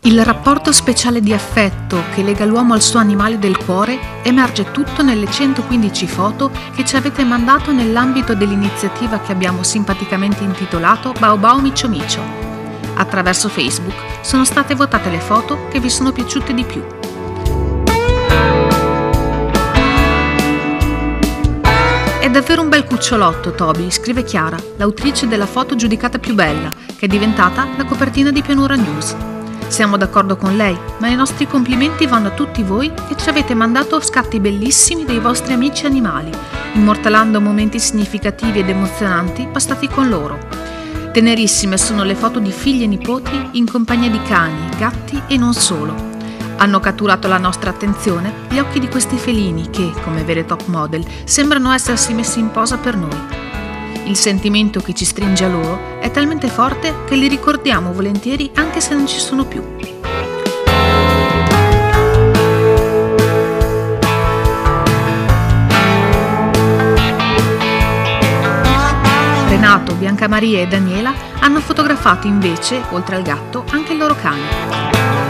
Il rapporto speciale di affetto che lega l'uomo al suo animale del cuore emerge tutto nelle 115 foto che ci avete mandato nell'ambito dell'iniziativa che abbiamo simpaticamente intitolato Bau Bau Micio Micio. Attraverso Facebook sono state votate le foto che vi sono piaciute di più. È davvero un bel cucciolotto, Toby, scrive Chiara, l'autrice della foto giudicata più bella, che è diventata la copertina di Pianura News. Siamo d'accordo con lei, ma i nostri complimenti vanno a tutti voi che ci avete mandato scatti bellissimi dei vostri amici animali, immortalando momenti significativi ed emozionanti passati con loro. Tenerissime sono le foto di figli e nipoti in compagnia di cani, gatti e non solo. Hanno catturato la nostra attenzione gli occhi di questi felini che, come vere top model, sembrano essersi messi in posa per noi. Il sentimento che ci stringe a loro è talmente forte che li ricordiamo volentieri anche se non ci sono più. Renato, Biancamaria e Daniela hanno fotografato invece, oltre al gatto, anche il loro cane.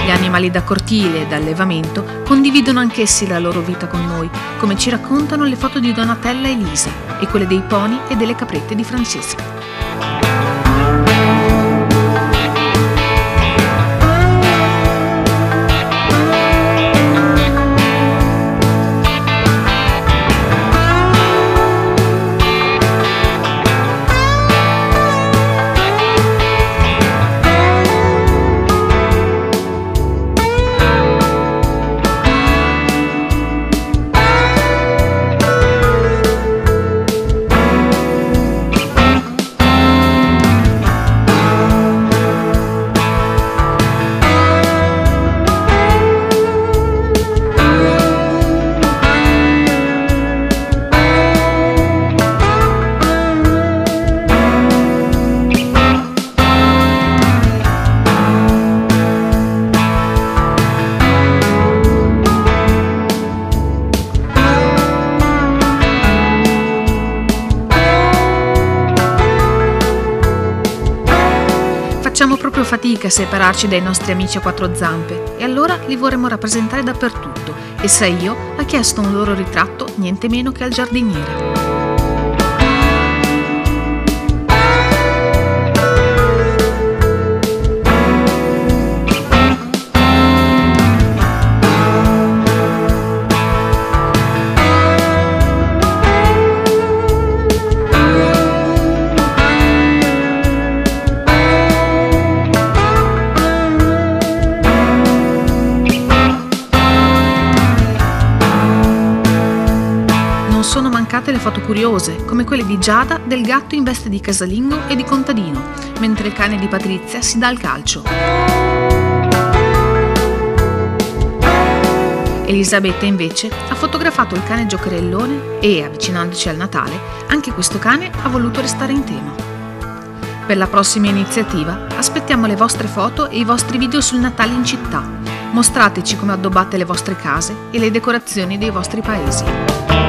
Animali da cortile e da allevamento condividono anch'essi la loro vita con noi, come ci raccontano le foto di Donatella e Lisa e quelle dei pony e delle caprette di Francesca. Facciamo proprio fatica a separarci dai nostri amici a quattro zampe e allora li vorremmo rappresentare dappertutto e Saio ha chiesto un loro ritratto niente meno che al giardiniere. Sono mancate le foto curiose, come quelle di Giada del gatto in veste di casalingo e di contadino, mentre il cane di Patrizia si dà al calcio. Elisabetta invece ha fotografato il cane giocherellone e, avvicinandoci al Natale, anche questo cane ha voluto restare in tema. Per la prossima iniziativa aspettiamo le vostre foto e i vostri video sul Natale in città. Mostrateci come addobbate le vostre case e le decorazioni dei vostri paesi.